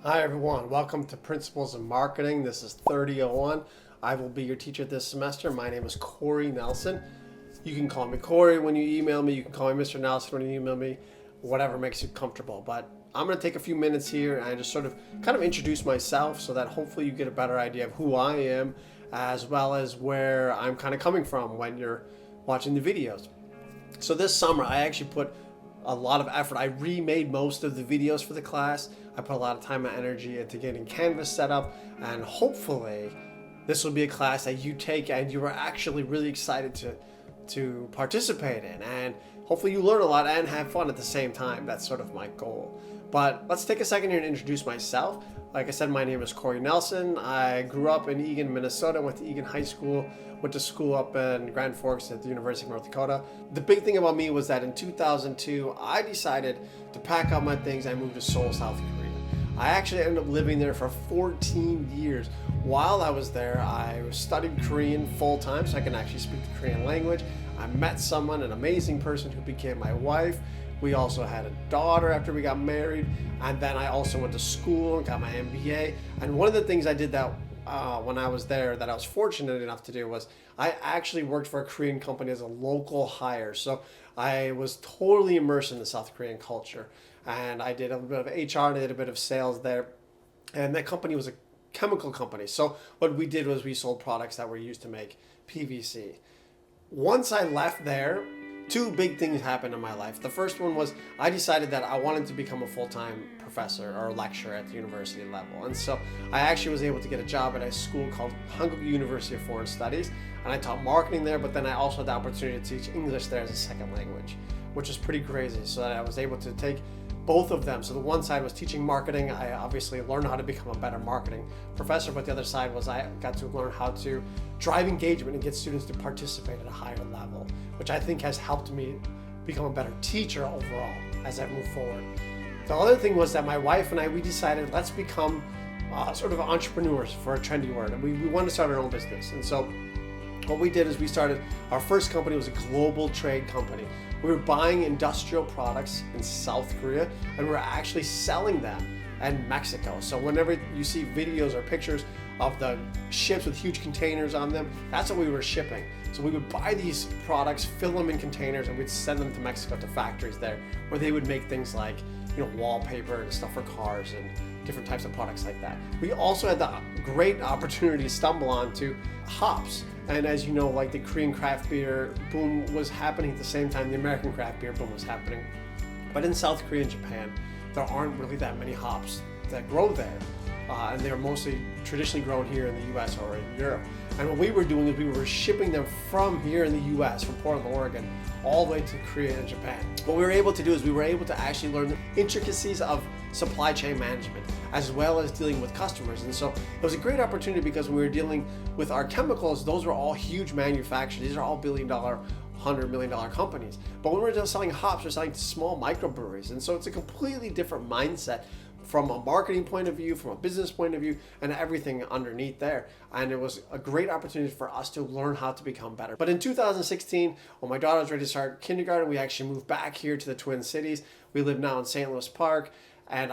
Hi everyone, welcome to Principles of Marketing. This is 3001. I will be your teacher this semester. My name is Corey Nelson. You can call me Corey when you email me. You can call me Mr. Nelson when you email me. Whatever makes you comfortable. But I'm going to take a few minutes here and just kind of introduce myself so that hopefully you get a better idea of who I am as well as where I'm kind of coming from when you're watching the videos. So this summer I actually put a lot of effort. I remade most of the videos for the class. I put a lot of time and energy into getting Canvas set up, and hopefully this will be a class that you take and you are actually really excited to participate in, and hopefully you learn a lot and have fun at the same time. That's sort of my goal. But let's take a second here and introduce myself. Like I said, my name is Corey Nelson. I grew up in Eagan, Minnesota, went to Eagan High School, went to school up in Grand Forks at the University of North Dakota. The big thing about me was that in 2002, I decided to pack up my things and move to Seoul, South Korea. I actually ended up living there for 14 years. While I was there, I studied Korean full time so I can actually speak the Korean language. I met someone, an amazing person who became my wife. We also had a daughter after we got married, and then I also went to school and got my MBA. And one of the things I did that when I was there that I was fortunate enough to do was I actually worked for a Korean company as a local hire. So I was totally immersed in the South Korean culture, and I did a little bit of HR and I did a bit of sales there. And that company was a chemical company. So what we did was we sold products that were used to make PVC. Once I left there, two big things happened in my life. The first one was I decided that I wanted to become a full-time professor or lecturer at the university level. And so I actually was able to get a job at a school called Hankuk University of Foreign Studies. And I taught marketing there, but then I also had the opportunity to teach English there as a second language, which is pretty crazy. So that I was able to take both of them. So the one side was teaching marketing. I obviously learned how to become a better marketing professor, but the other side was I got to learn how to drive engagement and get students to participate at a higher level, which I think has helped me become a better teacher overall as I move forward. The other thing was that my wife and I, we decided let's become sort of entrepreneurs, for a trendy word, and we wanted to start our own business. And so what we did is we started, our first company was a global trade company. We were buying industrial products in South Korea and we were actually selling them in Mexico. So whenever you see videos or pictures of the ships with huge containers on them, that's what we were shipping. So we would buy these products, fill them in containers, and we'd send them to Mexico to factories there where they would make things like, wallpaper and stuff for cars and different types of products like that. We also had the great opportunity to stumble onto hops. And as you know, like the Korean craft beer boom was happening at the same time the American craft beer boom was happening. But in South Korea and Japan, there aren't really that many hops that grow there. And they're mostly traditionally grown here in the US or in Europe. And what we were doing is we were shipping them from here in the US, from Portland, Oregon, all the way to Korea and Japan. What we were able to do is we were able to actually learn the intricacies of supply chain management as well as dealing with customers. And so it was a great opportunity because when we were dealing with our chemicals, those were all huge manufacturers. These are all billion-dollar, $100 million companies. But when we're just selling hops, we're selling to small microbreweries. And so it's a completely different mindset from a marketing point of view, from a business point of view, and everything underneath there. And it was a great opportunity for us to learn how to become better. But in 2016, when my daughter was ready to start kindergarten, we actually moved back here to the Twin Cities. We live now in St. Louis Park. And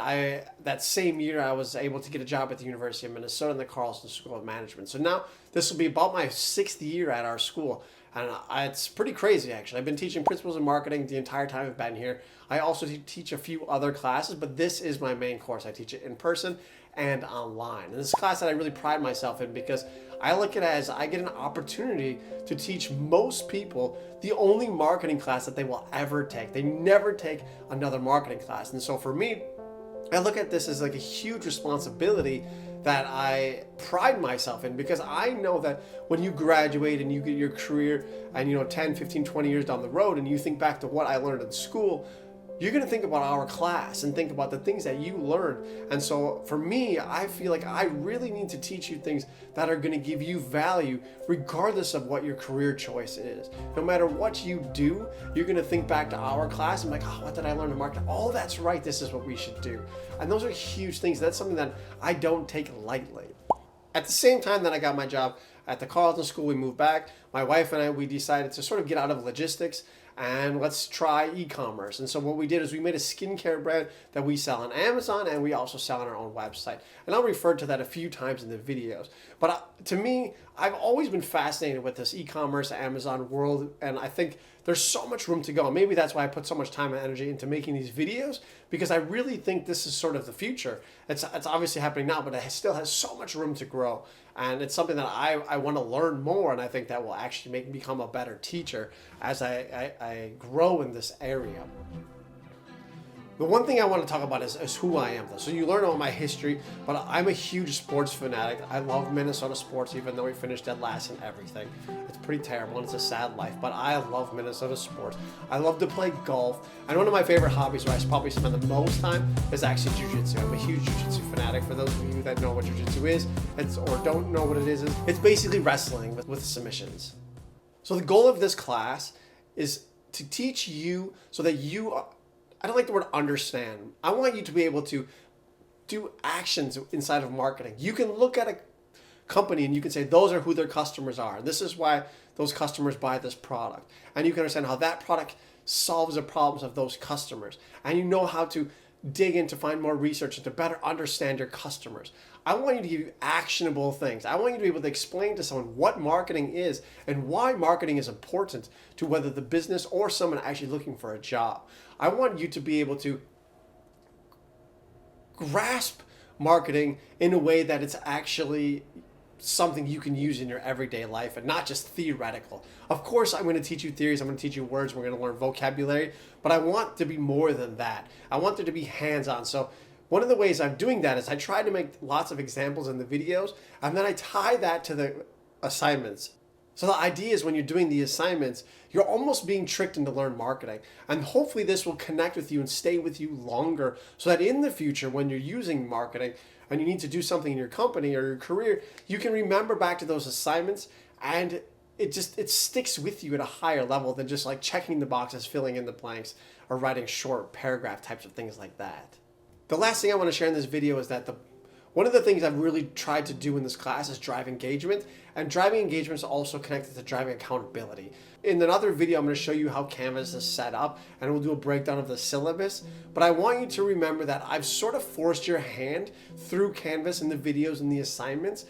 that same year, I was able to get a job at the University of Minnesota in the Carlson School of Management. So now this will be about my 6th year at our school. And it's pretty crazy, actually. I've been teaching principles of marketing the entire time I've been here. I also teach a few other classes, but this is my main course. I teach it in person and online. And this is a class that I really pride myself in because I look at it as I get an opportunity to teach most people the only marketing class that they will ever take. They never take another marketing class. And so for me, I look at this as like a huge responsibility that I pride myself in because I know that when you graduate and you get your career and 10, 15, 20 years down the road and you think back to what I learned in school, you're going to think about our class and think about the things that you learned. And so for me, I feel like I really need to teach you things that are going to give you value regardless of what your career choice is. No matter what you do, you're going to think back to our class and be like, oh, what did I learn in marketing? Oh, that's right. This is what we should do. And those are huge things. That's something that I don't take lightly. At the same time that I got my job at the Carlson School, we moved back. My wife and I, we decided to sort of get out of logistics and let's try e-commerce. And so what we did is we made a skincare brand that we sell on Amazon, and we also sell on our own website. And I'll refer to that a few times in the videos. But to me, I've always been fascinated with this e-commerce Amazon world, and I think there's so much room to go. Maybe that's why I put so much time and energy into making these videos, because I really think this is sort of the future. It's obviously happening now, but it still has so much room to grow. And it's something that I want to learn more, and I think that will actually make me become a better teacher as I grow in this area. The one thing I want to talk about is who I am, though. So you learn about my history, but I'm a huge sports fanatic. I love Minnesota sports, even though we finished dead last in everything. It's pretty terrible, and it's a sad life, but I love Minnesota sports. I love to play golf, and one of my favorite hobbies where I probably spend the most time is actually jiu-jitsu. I'm a huge jiu-jitsu fanatic. For those of you that know what jiu-jitsu is, or don't know what it is, it's basically wrestling with submissions. So the goal of this class is to teach you so that I don't like the word understand. I want you to be able to do actions inside of marketing. You can look at a company and you can say, those are who their customers are. This is why those customers buy this product. And you can understand how that product solves the problems of those customers. And you know how to dig in to find more research and to better understand your customers. I want you to give you actionable things. I want you to be able to explain to someone what marketing is and why marketing is important to whether the business or someone actually looking for a job. I want you to be able to grasp marketing in a way that it's actually something you can use in your everyday life and not just theoretical. Of course, I'm going to teach you theories, I'm going to teach you words, we're going to learn vocabulary, but I want to be more than that. I want there to be hands-on. So one of the ways I'm doing that is I try to make lots of examples in the videos, and then I tie that to the assignments. So the idea is when you're doing the assignments, you're almost being tricked into learn marketing. And hopefully this will connect with you and stay with you longer so that in the future, when you're using marketing and you need to do something in your company or your career, you can remember back to those assignments, and it sticks with you at a higher level than just like checking the boxes, filling in the blanks, or writing short paragraph types of things like that. The last thing I want to share in this video is that one of the things I've really tried to do in this class is drive engagement, and driving engagement is also connected to driving accountability. In another video, I'm going to show you how Canvas is set up, and we'll do a breakdown of the syllabus, but I want you to remember that I've sort of forced your hand through Canvas in the videos and the assignments,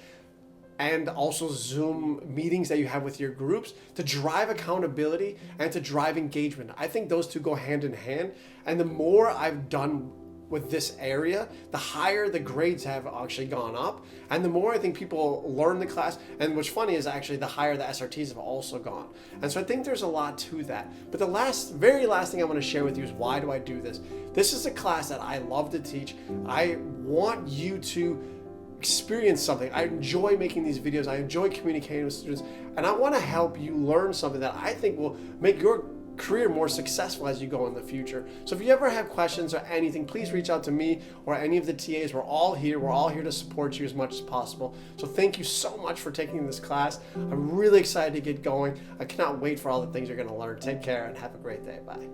and also Zoom meetings that you have with your groups to drive accountability and to drive engagement. I think those two go hand in hand, and the more I've done with this area, the higher the grades have actually gone up, and the more I think people learn the class. And what's funny is actually the higher the SRTs have also gone. And so I think there's a lot to that. But the very last thing I want to share with you is, why do I do this? This is a class that I love to teach. I want you to experience something. I enjoy making these videos. I enjoy communicating with students, and I want to help you learn something that I think will make your career more successful as you go in the future. So if you ever have questions or anything, please reach out to me or any of the TAs. We're all here to support you as much as possible. So thank you so much for taking this class. I'm really excited to get going. I cannot wait for all the things you're going to learn. Take care and have a great day. Bye.